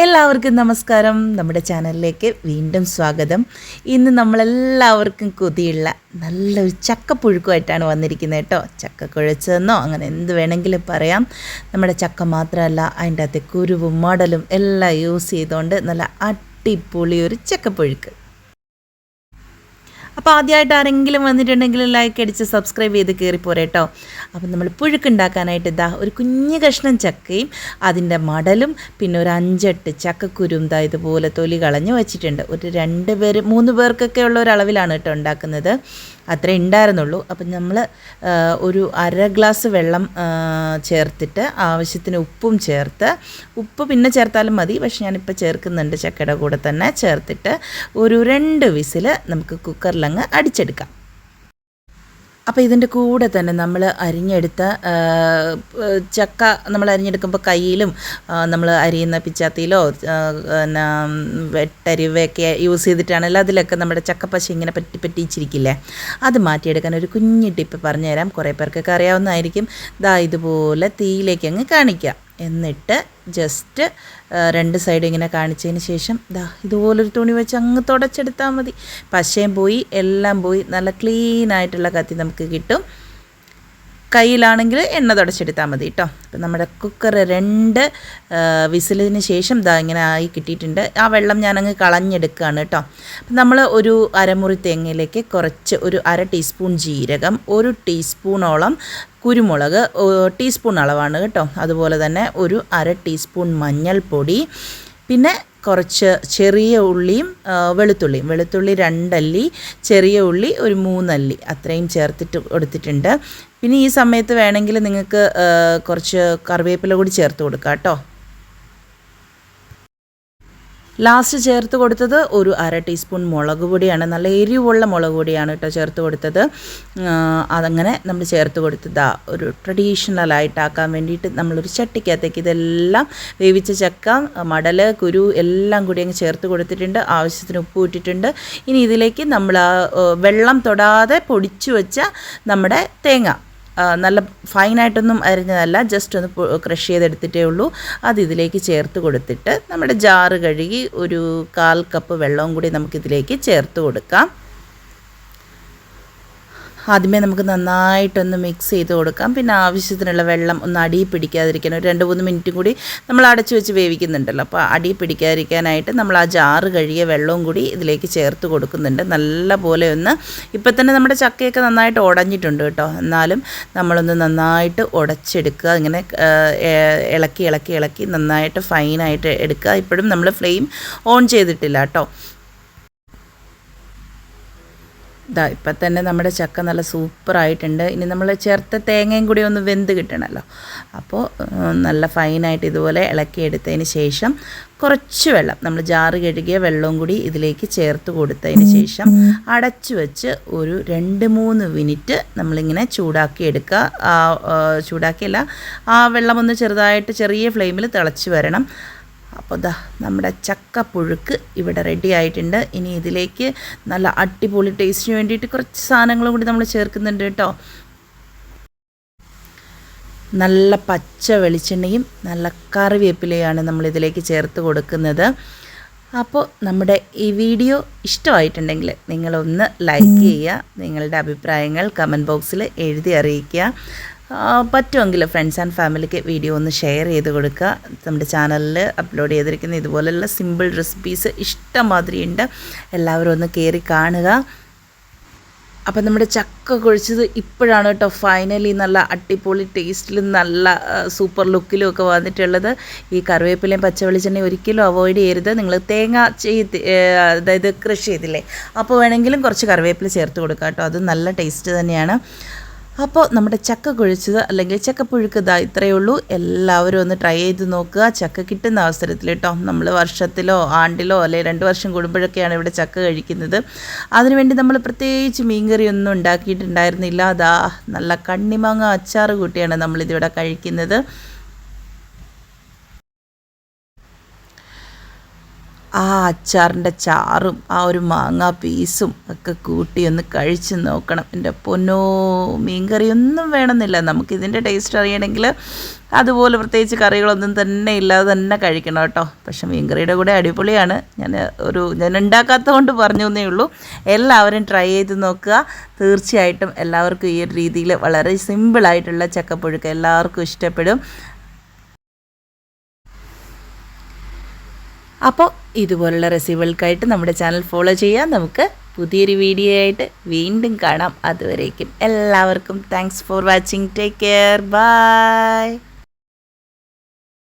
എല്ലാവർക്കും നമസ്കാരം. നമ്മുടെ ചാനലിലേക്ക് വീണ്ടും സ്വാഗതം. ഇന്ന് നമ്മളെല്ലാവർക്കും കൊതിയുള്ള നല്ലൊരു ചക്കപ്പുഴുക്കുമായിട്ടാണ് വന്നിരിക്കുന്നത് കേട്ടോ. ചക്ക കുഴച്ചതെന്നോ അങ്ങനെ എന്ത് വേണമെങ്കിലും പറയാം. നമ്മുടെ ചക്ക മാത്രമല്ല, അതിൻ്റെ അകത്തെ കുരുവും മടലും എല്ലാം യൂസ് ചെയ്തുകൊണ്ട് നല്ല അടിപൊളി ഒരു ചക്കപ്പുഴുക്ക്. അപ്പോൾ ആദ്യമായിട്ട് ആരെങ്കിലും വന്നിട്ടുണ്ടെങ്കിൽ ലൈക്ക് അടിച്ച് സബ്സ്ക്രൈബ് ചെയ്ത് കയറിപ്പോരെ കേട്ടോ. അപ്പം നമ്മൾ പുഴുക്കുണ്ടാക്കാനായിട്ട് ഒരു കുഞ്ഞ് കഷ്ണം ചക്കയും അതിൻ്റെ മടലും പിന്നെ ഒരു 5-8 ചക്കക്കുരും ഇതുപോലെ തൊലി കളഞ്ഞ് വെച്ചിട്ടുണ്ട്. ഒരു 2-3 പേർക്കൊക്കെ ഉള്ള ഒരളവിലാണ് കേട്ടോ ഉണ്ടാക്കുന്നത്. അത്രേ ഉണ്ടായിരുന്നുള്ളൂ. അപ്പം നമ്മൾ ഒരു 1/2 ഗ്ലാസ് വെള്ളം ചേർത്തിട്ട് ആവശ്യത്തിന് ഉപ്പും ചേർത്ത്, ഉപ്പ് പിന്നെ ചേർത്താലും മതി, പക്ഷെ ഞാനിപ്പോൾ ചേർക്കുന്നുണ്ട് ചക്കയുടെ കൂടെ തന്നെ ചേർത്തിട്ട് ഒരു 2 വിസിൽ നമുക്ക് കുക്കറിലങ്ങ് അടിച്ചെടുക്കാം. അപ്പോൾ ഇതിൻ്റെ കൂടെ തന്നെ നമ്മൾ അരിഞ്ഞെടുത്ത ചക്ക നമ്മൾ അരിഞ്ഞെടുക്കുമ്പോൾ കയ്യിലും നമ്മൾ അരിയുന്ന പിച്ചാത്തിയിലോ പിന്നെ വെട്ടരിവയൊക്കെ യൂസ് ചെയ്തിട്ടാണല്ലോ അതിലൊക്കെ നമ്മുടെ ചക്കപ്പശ ഇങ്ങനെ പറ്റിച്ചിരിക്കില്ലേ, അത് മാറ്റിയെടുക്കാൻ ഒരു കുഞ്ഞു ടിപ്പ് പറഞ്ഞുതരാം. കുറേ പേർക്കൊക്കെ അറിയാവുന്നതായിരിക്കും. ഇതുപോലെ തീയിലേക്ക് അങ്ങ് കാണിക്കാം. എന്നിട്ട് ജസ്റ്റ് 2 സൈഡ് ഇങ്ങനെ കാണിച്ചതിന് ശേഷം ഇതുപോലൊരു തുണി വെച്ച് അങ്ങ് തുടച്ചെടുത്താൽ മതി. പശയും പോയി എല്ലാം പോയി, നല്ല ക്ലീനായിട്ടുള്ള കത്തി നമുക്ക് കിട്ടും. കയ്യിലാണെങ്കിൽ എണ്ണ തുടച്ചെടുത്താൽ മതി കേട്ടോ. അപ്പം നമ്മുടെ കുക്കർ 2 വിസിലിന് ശേഷം ഇങ്ങനെ ആയി കിട്ടിയിട്ടുണ്ട്. ആ വെള്ളം ഞാനങ്ങ് കളഞ്ഞെടുക്കുകയാണ് കേട്ടോ. അപ്പം നമ്മൾ ഒരു അരമുറി തേങ്ങയിലേക്ക് കുറച്ച് ഒരു 1/2 ടീസ്പൂൺ ജീരകം, 1 ടീസ്പൂണോളം കുരുമുളക്, ടീസ്പൂൺ അളവാണ് കേട്ടോ. അതുപോലെ തന്നെ ഒരു 1/2 ടീസ്പൂൺ മഞ്ഞൾപ്പൊടി, പിന്നെ കുറച്ച് ചെറിയ ഉള്ളിയും വെളുത്തുള്ളി 2 അല്ലി, ചെറിയ ഉള്ളി ഒരു 3 അല്ലി അത്രയും ചേർത്തിട്ട് കൊടുത്തിട്ടുണ്ട്. പിന്നെ ഈ സമയത്ത് വേണമെങ്കിൽ നിങ്ങൾക്ക് കുറച്ച് കറിവേപ്പില കൂടി ചേർത്ത് കൊടുക്കാം കേട്ടോ. ലാസ്റ്റ് ചേർത്ത് കൊടുത്തത് ഒരു 1/2 ടീസ്പൂൺ മുളക് പൊടിയാണ്. നല്ല എരിവുള്ള മുളക് പൊടിയാണ് കേട്ടോ ചേർത്ത് കൊടുത്തത്. അതങ്ങനെ നമ്മൾ ചേർത്ത് കൊടുത്തത് ഒരു ട്രഡീഷണലായിട്ടാക്കാൻ വേണ്ടിയിട്ട് നമ്മളൊരു ചട്ടിക്കകത്തേക്ക് ഇതെല്ലാം വേവിച്ച ചക്ക, മടൽ, കുരു എല്ലാം കൂടി അങ്ങ് ചേർത്ത് കൊടുത്തിട്ടുണ്ട്. ആവശ്യത്തിന് ഉപ്പ് ഇട്ടിട്ടുണ്ട്. ഇനി ഇതിലേക്ക് നമ്മൾ വെള്ളം തൊടാതെ പൊടിച്ചു വെച്ച നമ്മുടെ തേങ്ങ, നല്ല ഫൈനായിട്ടൊന്നും അരിഞ്ഞതല്ല, ജസ്റ്റ് ഒന്ന് ക്രഷ് ചെയ്തെടുത്തിട്ടേ ഉള്ളൂ, അത് ഇതിലേക്ക് ചേർത്ത് കൊടുത്തിട്ട് നമ്മുടെ ജാറ് കഴുകി ഒരു 1/4 കപ്പ് വെള്ളവും കൂടി നമുക്കിതിലേക്ക് ചേർത്ത് കൊടുക്കാം. ആദ്യമേ നമുക്ക് നന്നായിട്ടൊന്ന് മിക്സ് ചെയ്ത് കൊടുക്കാം. പിന്നെ ആവശ്യത്തിനുള്ള വെള്ളം ഒന്ന് അടി പിടിക്കാതിരിക്കാൻ ഒരു 2-3 മിനിറ്റ് കൂടി നമ്മൾ അടച്ചു വെച്ച് വേവിക്കുന്നുണ്ടല്ലോ. അപ്പോൾ അടി പിടിക്കാതിരിക്കാനായിട്ട് നമ്മൾ ആ ജാറ് കഴുകിയ വെള്ളവും കൂടി ഇതിലേക്ക് ചേർത്ത് കൊടുക്കുന്നുണ്ട്. നല്ല പോലെ ഒന്ന്, ഇപ്പം തന്നെ നമ്മുടെ ചക്കയൊക്കെ നന്നായിട്ട് ഉടഞ്ഞിട്ടുണ്ട് കേട്ടോ. എന്നാലും നമ്മളൊന്ന് നന്നായിട്ട് ഉടച്ചെടുക്കുക. ഇങ്ങനെ ഇളക്കി നന്നായിട്ട് ഫൈനായിട്ട് എടുക്കുക. ഇപ്പോഴും നമ്മൾ ഫ്ലെയിം ഓൺ ചെയ്തിട്ടില്ല കേട്ടോ. ഇപ്പം തന്നെ നമ്മുടെ ചക്ക നല്ല സൂപ്പറായിട്ടുണ്ട്. ഇനി നമ്മൾ ചേർത്ത തേങ്ങയും കൂടി ഒന്ന് വെന്ത് കിട്ടണമല്ലോ. അപ്പോൾ നല്ല ഫൈനായിട്ട് ഇതുപോലെ ഇളക്കിയെടുത്തതിന് ശേഷം കുറച്ച് വെള്ളം, നമ്മൾ ജാറ് കഴുകിയ വെള്ളവും കൂടി ഇതിലേക്ക് ചേർത്ത് കൊടുത്തതിന് ശേഷം അടച്ചു വെച്ച് ഒരു 2-3 മിനിറ്റ് നമ്മളിങ്ങനെ ചൂടാക്കിയെടുക്കുക. ചൂടാക്കിയല്ല, ആ വെള്ളം ഒന്ന് ചെറുതായിട്ട് ചെറിയ ഫ്ലെയിമിൽ തിളച്ച് വരണം. അപ്പോൾ നമ്മുടെ ചക്കപ്പുഴുക്ക് ഇവിടെ റെഡി ആയിട്ടുണ്ട്. ഇനി ഇതിലേക്ക് നല്ല അടിപൊളി ടേസ്റ്റിന് വേണ്ടിയിട്ട് കുറച്ച് സാധനങ്ങളും കൂടി നമ്മൾ ചേർക്കുന്നുണ്ട് കേട്ടോ. നല്ല പച്ച വെളിച്ചെണ്ണയും നല്ല കറിവേപ്പിലയാണ് നമ്മളിതിലേക്ക് ചേർത്ത് കൊടുക്കുന്നത്. അപ്പോൾ നമ്മുടെ ഈ വീഡിയോ ഇഷ്ടമായിട്ടുണ്ടെങ്കിൽ നിങ്ങളൊന്ന് ലൈക്ക് ചെയ്യുക, നിങ്ങളുടെ അഭിപ്രായങ്ങൾ കമൻറ്റ് ബോക്സിൽ എഴുതി അറിയിക്കുക. പറ്റുമെങ്കിൽ ഫ്രണ്ട്സ് ആൻഡ് ഫാമിലിക്ക് വീഡിയോ ഒന്ന് ഷെയർ ചെയ്ത് കൊടുക്കുക. നമ്മുടെ ചാനലിൽ അപ്ലോഡ് ചെയ്തിരിക്കുന്ന ഇതുപോലെയുള്ള സിമ്പിൾ റെസിപ്പീസ് ഇഷ്ടംമാതിരി ഉണ്ട്. എല്ലാവരും ഒന്ന് കയറി കാണുക. അപ്പം നമ്മുടെ ചക്ക കുഴച്ചത് ഇപ്പോഴാണ് കേട്ടോ ഫൈനലി നല്ല അടിപൊളി ടേസ്റ്റിലും നല്ല സൂപ്പർ ലുക്കിലും ഒക്കെ വന്നിട്ടുള്ളത്. ഈ കറിവേപ്പിലയും പച്ച വെളിച്ചെണ്ണയും ഒരിക്കലും അവോയ്ഡ് ചെയ്യരുത്. നിങ്ങൾ തേങ്ങ അതായത് കൃഷി ചെയ്തില്ലേ, അപ്പോൾ വേണമെങ്കിലും കുറച്ച് കറിവേപ്പില ചേർത്ത് കൊടുക്കുക കേട്ടോ. അത് നല്ല ടേസ്റ്റ് തന്നെയാണ്. അപ്പോൾ നമ്മുടെ ചക്ക കുഴച്ചത് അല്ലെങ്കിൽ ചക്കപ്പുഴുക്ക് ഇത്രയേ ഉള്ളൂ. എല്ലാവരും ഒന്ന് ട്രൈ ചെയ്ത് നോക്കുക. ചക്ക കിട്ടുന്ന അവസരത്തിൽ കേട്ടോ. നമ്മൾ വർഷത്തിലോ ആണ്ടിലോ അല്ലെങ്കിൽ 2 വർഷം കൂടുമ്പോഴൊക്കെയാണ് ഇവിടെ ചക്ക കഴിക്കുന്നത്. അതിനുവേണ്ടി നമ്മൾ പ്രത്യേകിച്ച് മീൻകറിയൊന്നും ഉണ്ടാക്കിയിട്ടുണ്ടായിരുന്നില്ല. നല്ല കണ്ണിമാങ്ങ അച്ചാറ് കൂട്ടിയാണ് നമ്മളിതിവിടെ കഴിക്കുന്നത്. ആ അച്ചാറിൻ്റെ ചാറും ആ ഒരു മാങ്ങാ പീസും ഒക്കെ കൂട്ടി ഒന്ന് കഴിച്ച് നോക്കണം. എൻ്റെ പൊന്നോ, മീൻകറിയൊന്നും വേണമെന്നില്ല. നമുക്കിതിൻ്റെ ടേസ്റ്റ് അറിയണമെങ്കിൽ അതുപോലെ പ്രത്യേകിച്ച് കറികളൊന്നും തന്നെ ഇല്ലാതെ തന്നെ കഴിക്കണം കേട്ടോ. പക്ഷേ മീൻകറിയുടെ കൂടെ അടിപൊളിയാണ്. ഞാൻ ഉണ്ടാക്കാത്തത് കൊണ്ട് പറഞ്ഞു എന്നേ ഉള്ളൂ. എല്ലാവരും ട്രൈ ചെയ്ത് നോക്കുക. തീർച്ചയായിട്ടും എല്ലാവർക്കും ഈ ഒരു രീതിയിൽ വളരെ സിമ്പിളായിട്ടുള്ള ചക്കപ്പുഴുക്ക് എല്ലാവർക്കും ഇഷ്ടപ്പെടും. അപ്പോൾ ഇതുപോലുള്ള റെസിപ്പികൾക്കായിട്ട് നമ്മുടെ ചാനൽ ഫോളോ ചെയ്യാം. നമുക്ക് പുതിയൊരു വീഡിയോ ആയിട്ട് വീണ്ടും കാണാം. അതുവരേക്കും എല്ലാവർക്കും thanks for watching. Take care. By.